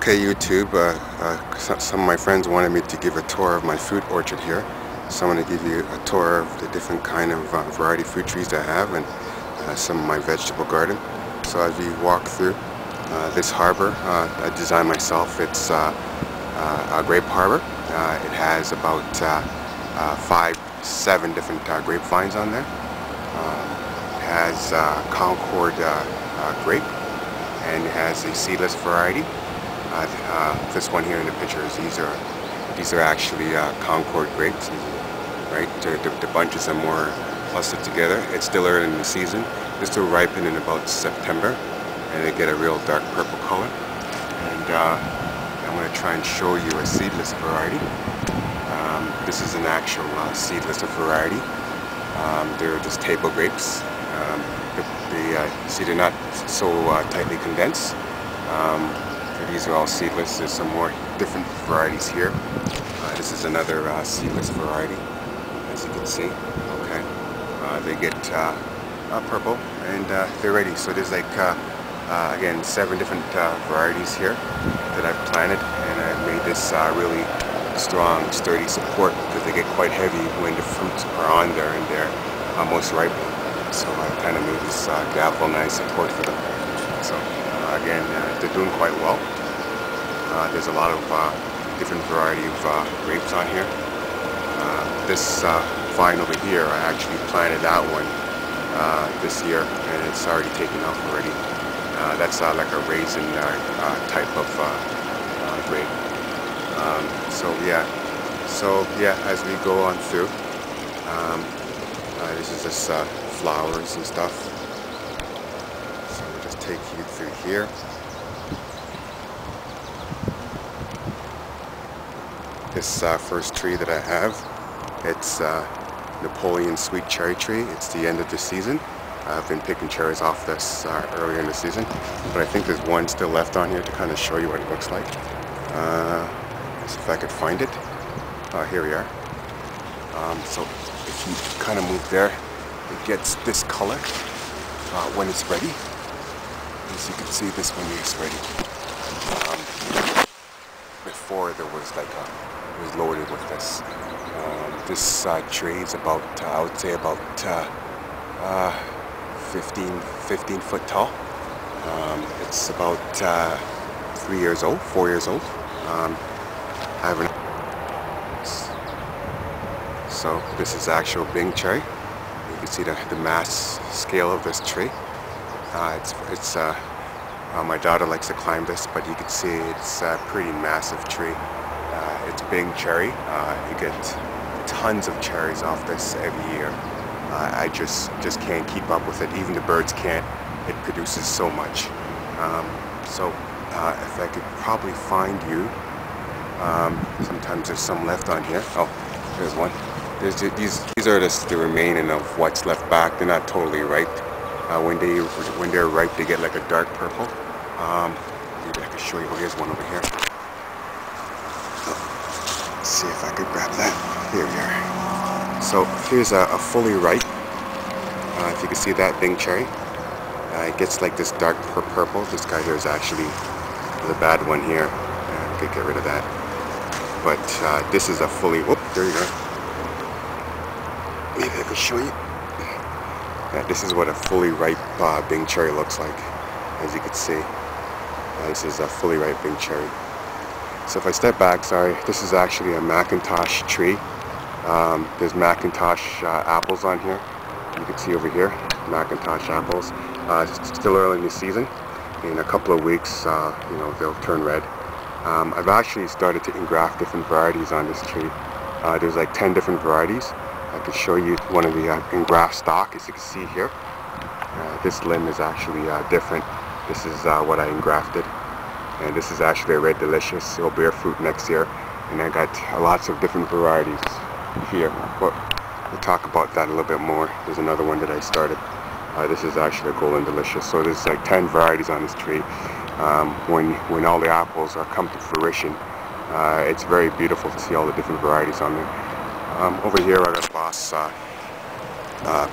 Okay, YouTube, some of my friends wanted me to give a tour of my fruit orchard here. So I'm going to give you a tour of the different kind of variety fruit trees I have and some of my vegetable garden. So as we walk through this harbor, I designed myself. It's a grape harbor. It has about 5-7 different grapevines on there. It has Concord grape, and it has a seedless variety. This one here in the pictures, these are actually Concord grapes, right? The bunches are more clustered together. It's still early in the season. This will ripen in about September, and they get a real dark purple color. And I'm going to try and show you a seedless variety. This is an actual seedless variety. They're just table grapes. See, they're not so tightly condensed. These are all seedless. There's some more different varieties here. This is another seedless variety, as you can see. Okay, they get purple, and they're ready. So there's like again 7 different varieties here that I've planted, and I've made this really strong, sturdy support because they get quite heavy when the fruits are on there and they're almost ripe. So I kind of made this galvanized support for them. So again, they're doing quite well. There's a lot of different variety of grapes on here. This vine over here, I actually planted that one this year, and it's already taken off already. That's like a raisin type of grape. So yeah, as we go on through, this is just flowers and stuff. So we'll just take you through here. This first tree that I have, it's Napoleon sweet cherry tree. It's the end of the season. I've been picking cherries off this earlier in the season, but I think there's one still left on here to kind of show you what it looks like. Let's see if I could find it. Here we are. So if you kind of move there, it gets this color when it's ready. As you can see, this one is ready. Before there was like it was loaded with this. This tree is about, I would say about 15 foot tall. It's about 4 years old. So this is actual Bing cherry. You can see the mass scale of this tree. My daughter likes to climb this, but you can see it's a pretty massive tree. It's Bing cherry. You get tons of cherries off this every year. I just can't keep up with it. Even the birds can't. It produces so much. If I could probably find you, sometimes there's some left on here. Oh, there's one. These are the remaining of what's left back. They're not totally ripe. When they're ripe, they get like a dark purple. Maybe I can show you. Oh, here's one over here. Let's see if I could grab that. Here we are. So here's a fully ripe. If you can see that Bing cherry, it gets like this dark purple. This guy here is actually the bad one here. I could get rid of that. But this is a fully. Whoop! There you go. Maybe I could show you. Yeah, this is what a fully ripe Bing cherry looks like, as you can see. This is a fully ripe Bing cherry. So if I step back, sorry, this is actually a Macintosh tree. There's Macintosh apples on here. You can see over here, Macintosh apples. It's still early in the season. In a couple of weeks, they'll turn red. I've actually started to engraft different varieties on this tree. There's like 10 different varieties. I can show you one of the engraft stock, as you can see here. This limb is actually different. This is what I engrafted, and this is actually a Red Delicious. It'll bear fruit next year, and I got lots of different varieties here. But we'll talk about that a little bit more. There's another one that I started. This is actually a Golden Delicious. So there's like 10 varieties on this tree. When all the apples are come to fruition, it's very beautiful to see all the different varieties on there. Over here I got a Boss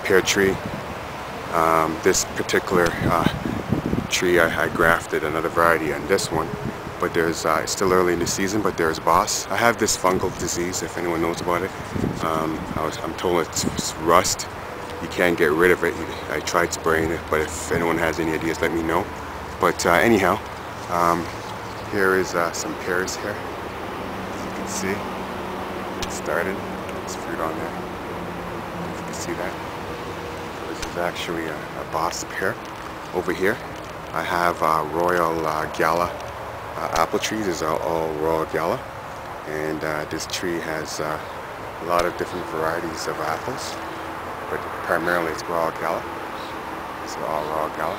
pear tree. This particular tree I grafted another variety on this one, but there's it's still early in the season, but there's boss. I have this fungal disease, if anyone knows about it. I'm told it's rust. You can't get rid of it. I tried spraying it, but if anyone has any ideas, let me know. But anyhow, here is some pears here. As you can see, it started. There's fruit on there. If you can see that. So this is actually a boss pear. Over here, I have Royal Gala apple trees. These are all Royal Gala, and this tree has a lot of different varieties of apples, but primarily it's Royal Gala. These are all Royal Gala.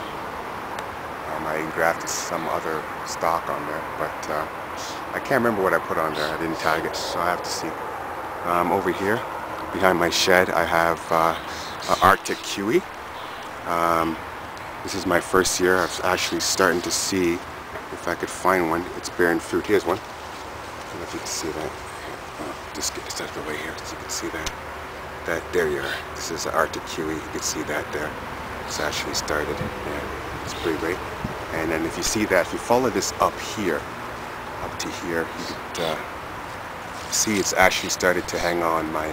I engrafted some other stock on there, but I can't remember what I put on there. I didn't tag it, so I have to see. Over here, behind my shed, I have Arctic Kiwi. This is my first year. I'm actually starting to see if I could find one. It's bearing fruit. Here's one. I don't know if you can see that. Just get this out of the way here so you can see that. There you are. This is Arctic Kiwi. You can see that there. It's actually started. Yeah, it's pretty great. And then if you see that, if you follow this up here, up to here, you could see it's actually started to hang on my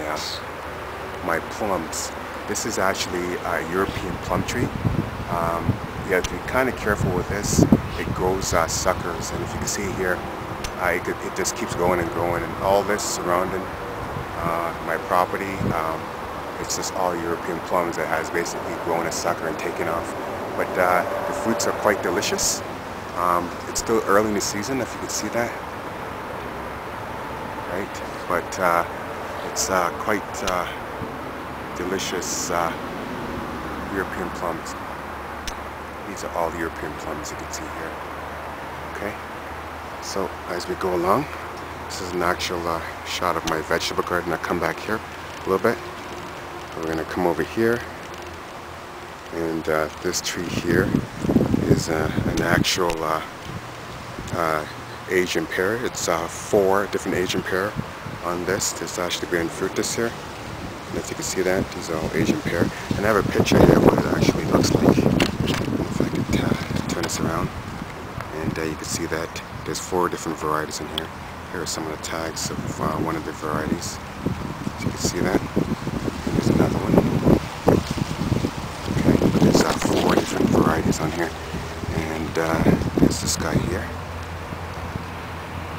my plums. This is actually a European plum tree. You have to be kind of careful with this. It grows suckers, and if you can see here, it just keeps going and growing, and all this surrounding my property, it's just all European plums that has basically grown a sucker and taken off. But the fruits are quite delicious. It's still early in the season, if you can see that, right? But it's quite delicious European plums. These are all European plums, you can see here. Okay, so as we go along, this is an actual shot of my vegetable garden. I'll come back here a little bit. We're going to come over here, and this tree here is an actual Asian pear. It's 4 different Asian pear on this. There's actually bearing fruit this year. And if you can see that, these are all Asian pear. And I have a picture here of what it actually looks like. If I could turn this around, and you can see that there's 4 different varieties in here. Here are some of the tags of one of the varieties. So you can see that. And there's another one. Okay, but there's 4 different varieties on here. And there's this guy here.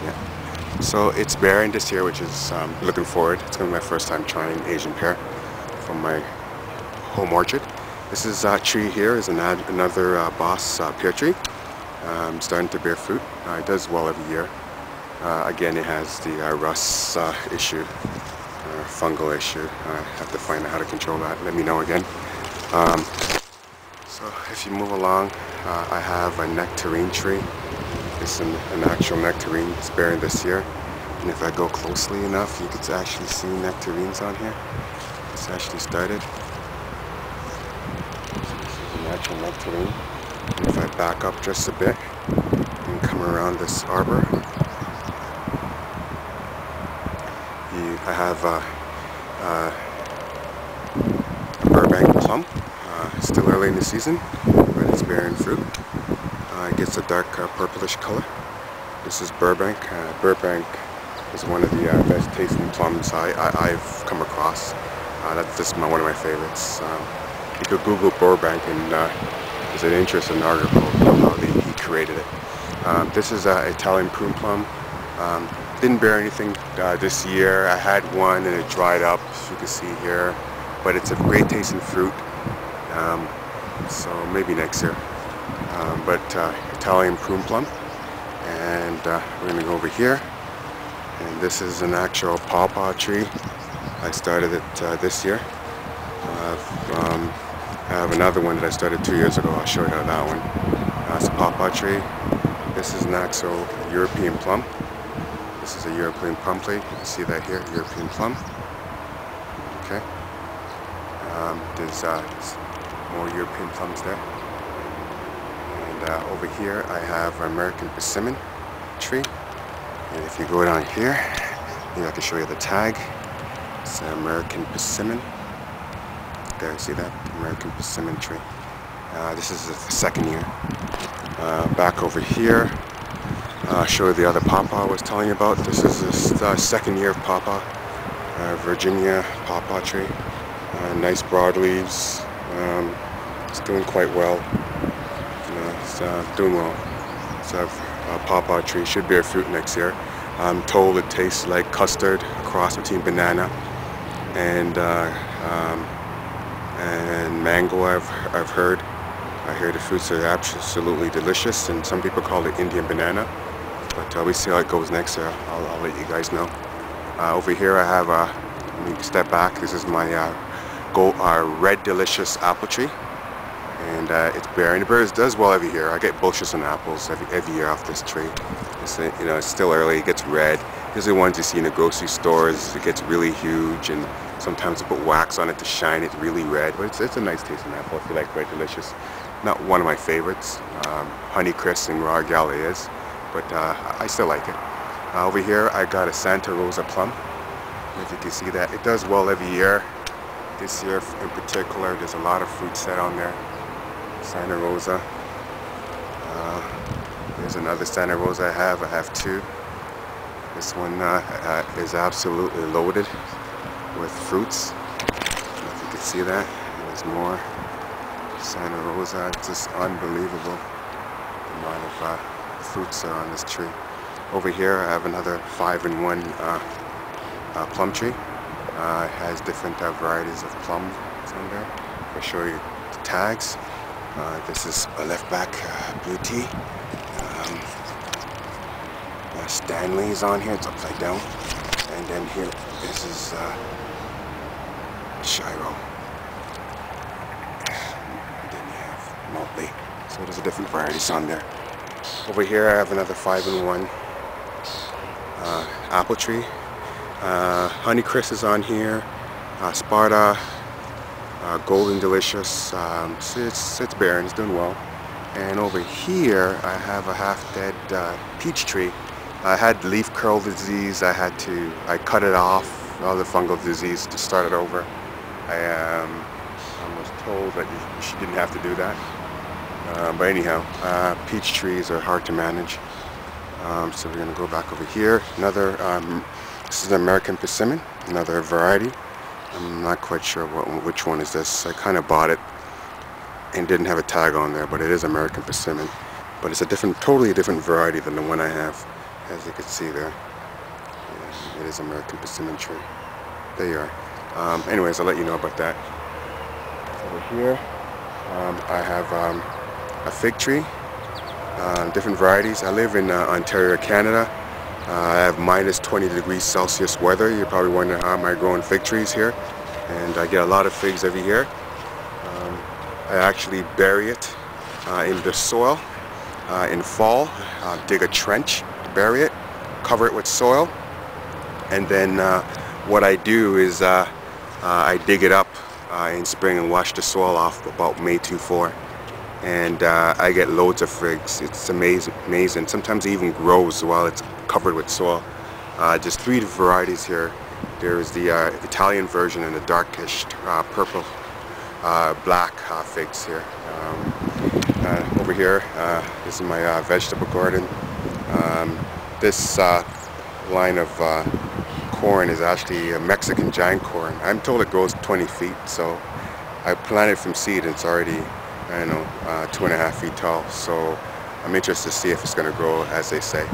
Yeah. So it's bearing this year, which is looking forward. It's going to be my first time trying Asian pear from my home orchard. This is tree here is another boss pear tree. Starting to bear fruit. It does well every year. Again, it has the rust issue, fungal issue. I have to find out how to control that. Let me know again. So if you move along, I have a nectarine tree. It's an actual nectarine. It's bearing this year. And if I go closely enough, you can actually see nectarines on here. It's actually started. So this is an actual nectarine. And if I back up just a bit and come around this arbor, I have Burbank plum. It's still early in the season, but it's bearing fruit. It gets a dark purplish color. This is Burbank. Burbank is one of the best tasting plums I've come across. That's just one of my favorites. You could Google Burbank, and there's an interesting article of how he created it. This is Italian prune plum. Didn't bear anything this year. I had one and it dried up, as you can see here. But it's a great tasting fruit. So maybe next year. But Italian prune plum. And we're going to go over here. And this is an actual Pawpaw tree. I started it this year. I have another one that I started 2 years ago. I'll show you that one. It's a Pawpaw tree. This is an actual European plum. This is a European plum tree. You can see that here, European plum. Okay. There's more European plums there. And over here I have American persimmon tree. And if you go down here, maybe I can show you the tag. It's American persimmon. There, see that? American persimmon tree. This is the 2nd year. Back over here, Show you the other pawpaw I was telling you about. This is the second year of pawpaw. Virginia pawpaw tree. Nice broad leaves. It's doing quite well. It's doing well. It's a pawpaw tree. Should bear fruit next year. I'm told it tastes like custard, a cross between banana and mango. I've heard. I hear the fruits are absolutely delicious, and some people call it Indian banana. But we see how it goes next year. I'll let you guys know. Over here I have let me step back. This is my red delicious apple tree, and it's bearing. The bears does well every year. I get bushes and apples every year off this tree. It's, it's still early. It gets red. These are the ones you see in the grocery stores. It gets really huge, and sometimes they put wax on it to shine it really red. But it's a nice tasting apple if you like red delicious. Not one of my favorites. Honeycrisp and raw gala is, but I still like it. Over here I got a Santa Rosa plum. If you can see that, it does well every year. This year in particular, there's a lot of fruit set on there. Santa Rosa. There's another Santa Rosa I have two. This one is absolutely loaded with fruits. If you can see that, there's more Santa Rosa. It's just unbelievable the amount of fruits are on this tree. Over here I have another 5-in-1 plum tree. It has different varieties of plums on there. I'll show you the tags. This is a left back blue tea. Stanley's on here, it's upside down. And then here, this is Shiro. And then you have Motley. So there's a different varieties on there. Over here I have another 5-in-1 apple tree. Honeycrisp is on here. Sparta, Golden Delicious. It's bearing, it's doing well. And over here I have a half-dead peach tree. I had leaf curl disease. I cut it off, all the fungal disease, to start it over. I was told that she didn't have to do that. But anyhow, peach trees are hard to manage. So we're going to go back over here. Another, this is American persimmon, another variety. I'm not quite sure which one is this. I kind of bought it and didn't have a tag on there, but it is American persimmon. But it's a totally different variety than the one I have, as you can see there. Yeah, it is American persimmon tree. There you are. Anyways, I'll let you know about that. Over here, I have a fig tree, different varieties. I live in Ontario, Canada. I have minus 20 degrees Celsius weather. You're probably wondering how am I growing fig trees here. And I get a lot of figs every year. I actually bury it in the soil in fall. Dig a trench, bury it, cover it with soil, and then what I do is I dig it up in spring and wash the soil off about May 24. And I get loads of figs. It's amazing. Sometimes it even grows while it's covered with soil. Just 3 varieties here. There's the Italian version and the darkish purple black figs here. Over here, this is my vegetable garden. This line of corn is actually a Mexican giant corn. I'm told it grows 20 feet, so I planted from seed and it's already, I don't know, 2.5 feet tall. So I'm interested to see if it's going to grow as they say.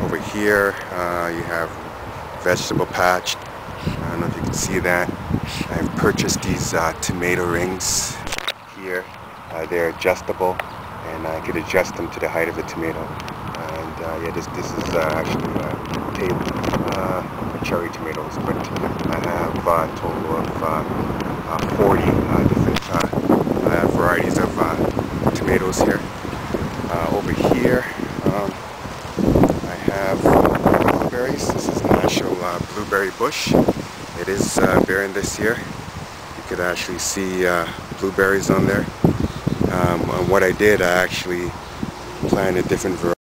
Over here you have vegetable patch. I don't know if you can see that. I've purchased these tomato rings here. They're adjustable, and I could adjust them to the height of the tomato. And yeah, this is actually cherry tomatoes, but I have a total of 40 different varieties of tomatoes here. Over here I have blueberries. This is National Blueberry Bush. It is bearing this year. You could actually see blueberries on there. And what I did, I actually planted different varieties.